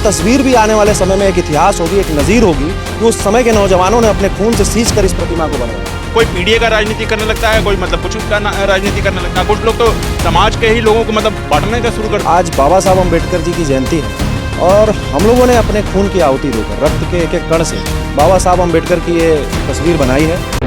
तस्वीर भी आने वाले समय में एक इतिहास होगी, एक नज़ीर होगी कि उस समय के नौजवानों ने अपने खून से सींच कर इस प्रतिमा को बनाया। कोई पीढ़ी का राजनीति करने लगता है, कोई मतलब कुछ का राजनीति करने लगता है, कुछ लोग तो समाज के ही लोगों को मतलब बांटने का शुरू कर। आज बाबा साहब अम्बेडकर जी की जयंती है और हम लोगों ने अपने खून की आहुति देकर रक्त के एक एक कण से बाबा साहब अम्बेडकर की ये तस्वीर बनाई है।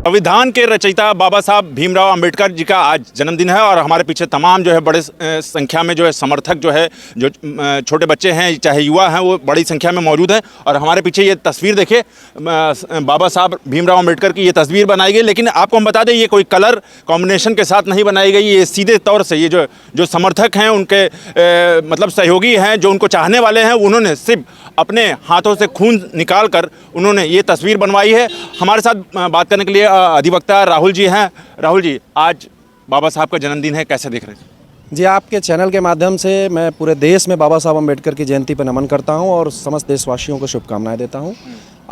संविधान के रचयिता बाबा साहब भीमराव अंबेडकर जी का आज जन्मदिन है और हमारे पीछे तमाम जो है बड़े संख्या में जो है समर्थक जो है, जो छोटे बच्चे हैं चाहे युवा हैं, वो बड़ी संख्या में मौजूद हैं। और हमारे पीछे ये तस्वीर देखिए, बाबा साहब भीमराव अंबेडकर की ये तस्वीर बनाई गई। लेकिन आपको हम बता दें, ये कोई कलर कॉम्बिनेशन के साथ नहीं बनाई गई। ये सीधे तौर से ये जो समर्थक हैं, उनके मतलब सहयोगी हैं, जो उनको चाहने वाले हैं, उन्होंने सिर्फ अपने हाथों से खून निकाल कर उन्होंने ये तस्वीर बनवाई है। हमारे साथ बात करने के लिए अधिवक्ता राहुल जी हैं। राहुल जी, आज बाबा साहब का जन्मदिन है, कैसे देख रहे हैं? जी, आपके चैनल के माध्यम से मैं पूरे देश में बाबा साहब अम्बेडकर की जयंती पर नमन करता हूं और समस्त देशवासियों को शुभकामनाएं देता हूं।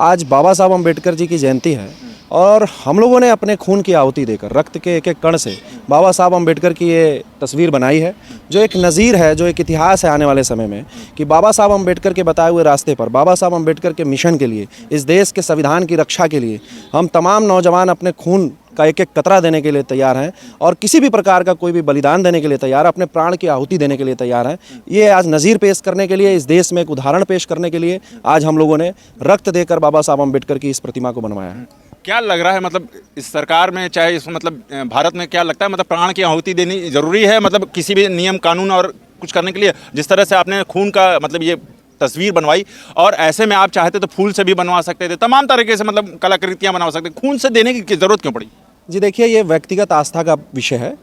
आज बाबा साहब अम्बेडकर जी की जयंती है और हम लोगों ने अपने खून की आहुति देकर रक्त के एक एक कण से बाबा साहब अम्बेडकर की ये तस्वीर बनाई है, जो एक नज़ीर है, जो एक इतिहास है आने वाले समय में कि बाबा साहब अम्बेडकर के बताए हुए रास्ते पर, बाबा साहब अम्बेडकर के मिशन के लिए, इस देश के संविधान की रक्षा के लिए हम तमाम नौजवान अपने खून का एक एक कतरा देने के लिए तैयार हैं और किसी भी प्रकार का कोई भी बलिदान देने के लिए तैयार, अपने प्राण की आहुति देने के लिए तैयार हैं। ये आज नज़ीर पेश करने के लिए, इस देश में एक उदाहरण पेश करने के लिए आज हम लोगों ने रक्त देकर बाबा साहब अम्बेडकर की इस प्रतिमा को बनवाया है। क्या लग रहा है, मतलब इस सरकार में चाहे इस मतलब भारत में क्या लगता है, मतलब प्राण की आहुति देनी जरूरी है, मतलब किसी भी नियम कानून और कुछ करने के लिए? जिस तरह से आपने खून का मतलब ये तस्वीर बनवाई, और ऐसे में आप चाहते तो फूल से भी बनवा सकते थे, तमाम तरीके से मतलब कलाकृतियाँ बनवा सकते, खून से देने की ज़रूरत क्यों पड़ी? जी देखिए, ये व्यक्तिगत आस्था का विषय है।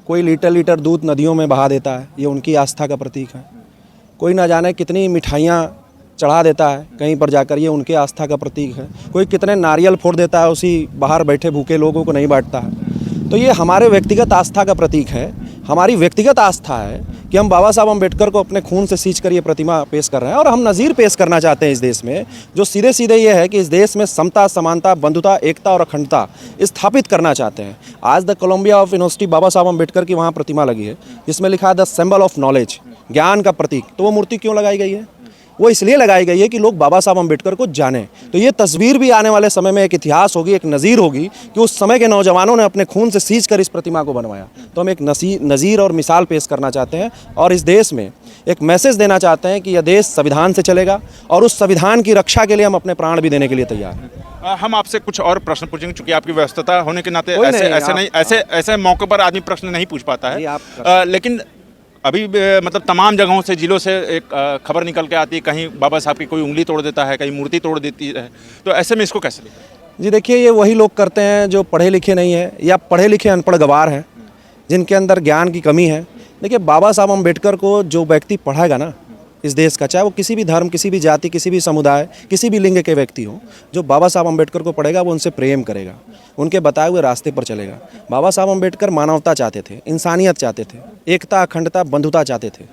कोई लीटर लीटर दूध नदियों में बहा देता है, ये उनकी आस्था का प्रतीक है। कोई ना जाने कितनी मिठाइयाँ चढ़ा देता है कहीं पर जाकर, ये उनके आस्था का प्रतीक है। कोई कितने नारियल फोड़ देता है, उसी बाहर बैठे भूखे लोगों को नहीं बांटता है। तो ये हमारे व्यक्तिगत आस्था का प्रतीक है। हमारी व्यक्तिगत आस्था है कि हम बाबा साहब अम्बेडकर को अपने खून से सींच कर ये प्रतिमा पेश कर रहे हैं और हम नज़ीर पेश करना चाहते हैं इस देश में, जो सीधे सीधे ये है कि इस देश में समता, समानता, बंधुता, एकता और अखंडता स्थापित करना चाहते हैं। आज द कोलंबिया ऑफ यूनिवर्सिटी बाबा साहब अम्बेडकर की वहाँ प्रतिमा लगी है, जिसमें लिखा है द सिंबल ऑफ नॉलेज, ज्ञान का प्रतीक। तो वो मूर्ति क्यों लगाई गई है? वो इसलिए लगाई गई है कि लोग बाबा साहब अम्बेडकर को जानें। तो ये तस्वीर भी आने वाले समय में एक इतिहास होगी, एक नज़ीर होगी कि उस समय के नौजवानों ने अपने खून से सींच कर इस प्रतिमा को बनवाया। तो हम एक नज़ीर और मिसाल पेश करना चाहते हैं और इस देश में एक मैसेज देना चाहते हैं कि यह देश संविधान से चलेगा और उस संविधान की रक्षा के लिए हम अपने प्राण भी देने के लिए तैयार हैं। हम आपसे कुछ और प्रश्न पूछेंगे, चूंकि आपकी व्यस्तता होने के नाते ऐसे मौके पर आदमी प्रश्न नहीं पूछ पाता है। लेकिन अभी मतलब तमाम जगहों से, जिलों से एक खबर निकल के आती है, कहीं बाबा साहब की कोई उंगली तोड़ देता है, कहीं मूर्ति तोड़ देती है। तो ऐसे में इसको कैसे लें? जी देखिए, ये वही लोग करते हैं जो पढ़े लिखे नहीं हैं या पढ़े लिखे अनपढ़ गवार हैं, जिनके अंदर ज्ञान की कमी है। देखिए, बाबा साहब अम्बेडकर को जो व्यक्ति पढ़ाएगा ना इस देश का, चाहे वो किसी भी धर्म, किसी भी जाति, किसी भी समुदाय, किसी भी लिंग के व्यक्ति हो, जो बाबा साहब अम्बेडकर को पढ़ेगा वो उनसे प्रेम करेगा, उनके बताए हुए रास्ते पर चलेगा। बाबा साहब अम्बेडकर मानवता चाहते थे, इंसानियत चाहते थे, एकता, अखंडता, बंधुता चाहते थे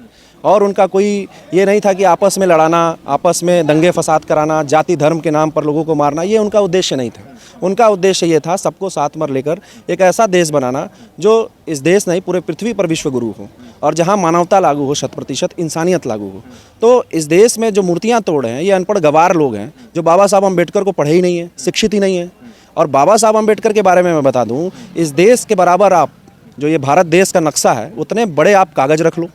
और उनका कोई ये नहीं था कि आपस में लड़ाना, आपस में दंगे फसाद कराना, जाति धर्म के नाम पर लोगों को मारना, ये उनका उद्देश्य नहीं था। उनका उद्देश्य ये था सबको साथ में लेकर एक ऐसा देश बनाना जो इस देश नहीं पूरे पृथ्वी पर विश्व गुरु हो और जहाँ मानवता लागू हो, 100% इंसानियत लागू हो। तो इस देश में जो मूर्तियाँ तोड़ हैं, ये अनपढ़ गवार लोग हैं जो बाबा साहब अम्बेडकर को पढ़े ही नहीं है, शिक्षित ही नहीं है। और बाबा साहब अम्बेडकर के बारे में मैं बता दूँ, इस देश के बराबर आप जो ये भारत देश का नक्शा है, उतने बड़े आप कागज़ रख लो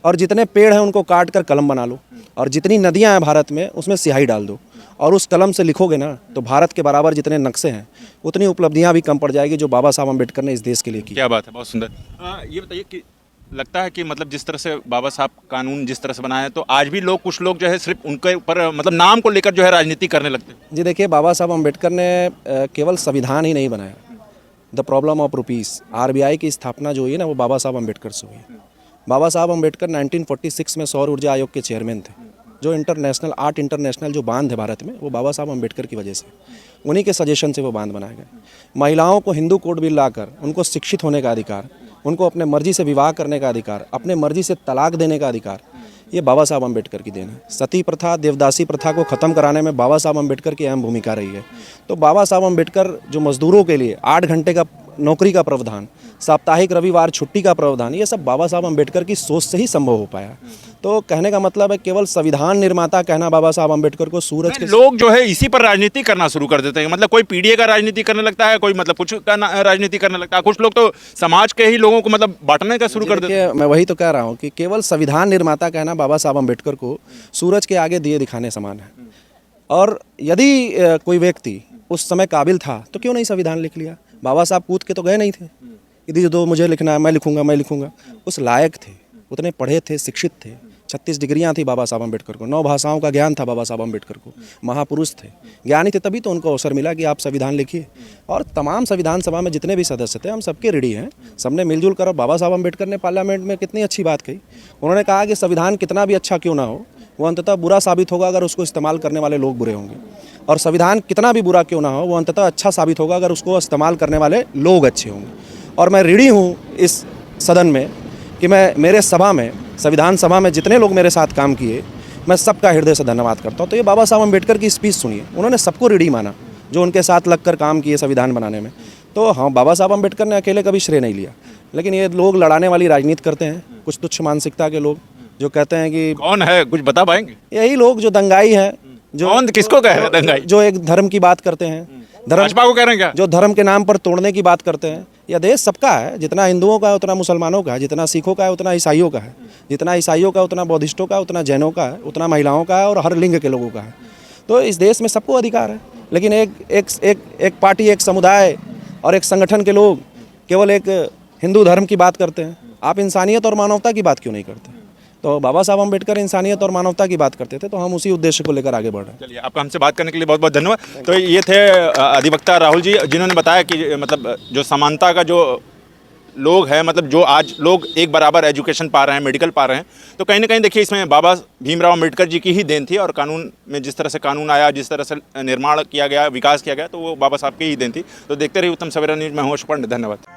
और जितने पेड़ हैं उनको काट कर कलम बना लो और जितनी नदियां हैं भारत में उसमें स्याही डाल दो और उस कलम से लिखोगे ना, तो भारत के बराबर जितने नक्शे हैं उतनी उपलब्धियां भी कम पड़ जाएगी जो बाबा साहब अम्बेडकर ने इस देश के लिए की। क्या बात है, बहुत सुंदर। ये बताइए कि लगता है कि मतलब जिस तरह से बाबा साहब कानून जिस तरह से बनाए, तो आज भी लोग, कुछ लोग जो है सिर्फ उनके ऊपर मतलब नाम को लेकर जो है राजनीति करने लगते हैं। जी देखिए, बाबा साहब अम्बेडकर ने केवल संविधान ही नहीं बनाया। The problem of rupees, RBI की स्थापना जो हुई है ना, वो बाबा साहब अम्बेडकर से हुई है। बाबा साहब अम्बेडकर 1946 में सौर ऊर्जा आयोग के चेयरमैन थे। जो इंटरनेशनल जो बांध है भारत में, वो बाबा साहब अम्बेडकर की वजह से, उन्हीं के सजेशन से वो बांध बनाए गए। महिलाओं को हिंदू कोड बिल लाकर उनको शिक्षित होने का अधिकार, उनको अपने मर्जी से विवाह करने का अधिकार, अपने मर्जी से तलाक देने का अधिकार, ये बाबा साहब अम्बेडकर की देन है। सती प्रथा, देवदासी प्रथा को ख़त्म कराने में बाबा साहब अम्बेडकर की अहम भूमिका रही है। तो बाबा साहब अम्बेडकर जो मजदूरों के लिए 8 घंटे का नौकरी का प्रावधान, साप्ताहिक रविवार छुट्टी का प्रावधान, ये सब बाबा साहब अम्बेडकर की सोच से ही संभव हो पाया। तो कहने का मतलब है केवल संविधान निर्माता कहना बाबा साहब अम्बेडकर को सूरज के लोग जो है इसी पर राजनीति करना शुरू कर देते हैं, मतलब कोई पीडीए का राजनीति करने लगता है, कोई मतलब कुछ का राजनीति करने लगता है, कुछ लोग तो समाज के ही लोगों को मतलब बांटने का शुरू कर देते हैं। मैं वही तो कह रहा हूँ कि केवल संविधान निर्माता कहना बाबा साहब अम्बेडकर को सूरज के आगे दिए दिखाने समान है। और यदि कोई व्यक्ति उस समय काबिल था तो क्यों नहीं संविधान लिख लिया? बाबा साहब कूद के तो गए नहीं थे, यदि जो मुझे लिखना है मैं लिखूंगा। उस लायक थे, उतने पढ़े थे, शिक्षित थे, 36 डिग्रियां थी बाबा साहब अम्बेडकर को, 9 भाषाओं का ज्ञान था बाबा साहब अम्बेडकर को, महापुरुष थे, ज्ञानी थे, तभी तो उनको अवसर मिला कि आप संविधान लिखिए। और तमाम संविधान सभा में जितने भी सदस्य थे हम सबके ऋणी हैं, सबने मिलजुल कर। बाबा साहब अम्बेडकर ने पार्लियामेंट में कितनी अच्छी बात कही, उन्होंने कहा कि संविधान कितना भी अच्छा क्यों ना हो वो अंततः बुरा साबित होगा अगर उसको इस्तेमाल करने वाले लोग बुरे होंगे, और संविधान कितना भी बुरा क्यों ना हो वो अंततः अच्छा साबित होगा अगर उसको इस्तेमाल करने वाले लोग अच्छे होंगे। और मैं ऋणी हूँ इस सदन में कि मैं मेरे सभा में, संविधान सभा में जितने लोग मेरे साथ काम किए, मैं सबका हृदय से धन्यवाद करता हूँ। तो ये बाबा साहब अम्बेडकर की स्पीच सुनिए, उन्होंने सबको ऋणी माना जो उनके साथ लगकर काम किए संविधान बनाने में। तो हाँ, बाबा साहब अम्बेडकर ने अकेले कभी श्रेय नहीं लिया, लेकिन ये लोग लड़ाने वाली राजनीति करते हैं, कुछ तुच्छ मानसिकता के लोग जो कहते हैं कि कौन है, कुछ बता पाएंगे? यही लोग जो दंगाई हैं, जो कौन, किसको कह रहे हैं दंगाई? जो एक धर्म की बात करते हैं, भाजपा को कह रहे हैं क्या? जो धर्म के नाम पर तोड़ने की बात करते हैं। यह देश सबका है, जितना हिंदुओं का है उतना मुसलमानों का है, जितना सिखों का है उतना ईसाइयों का है, जितना ईसाइयों का उतना बौद्धिस्टों का, उतना जैनों का है, उतना महिलाओं का है और हर लिंग के लोगों का है। तो इस देश में सबको अधिकार है, लेकिन एक पार्टी, एक समुदाय और एक संगठन के लोग केवल एक हिंदू धर्म की बात करते हैं। आप इंसानियत और मानवता की बात क्यों नहीं करते? तो बाबा साहब अम्बेडकर इंसानियत और मानवता की बात करते थे, तो हम उसी उद्देश्य को लेकर आगे बढ़ रहे हैं। चलिए, आपका हमसे बात करने के लिए बहुत बहुत धन्यवाद। तो ये थे अधिवक्ता राहुल जी, जिन्होंने बताया कि मतलब जो समानता का जो लोग हैं, मतलब जो आज लोग एक बराबर एजुकेशन पा रहे हैं, मेडिकल पा रहे हैं, तो कहीं ना कहीं देखिए इसमें बाबा भीमराव अम्बेडकर जी की ही देन थी। और कानून में जिस तरह से कानून आया, जिस तरह से निर्माण किया गया, विकास किया गया, तो वो बाबा साहब की ही देन थी। तो देखते रहिए उत्तम सवेरा न्यूज़ में। होश पंडित, धन्यवाद।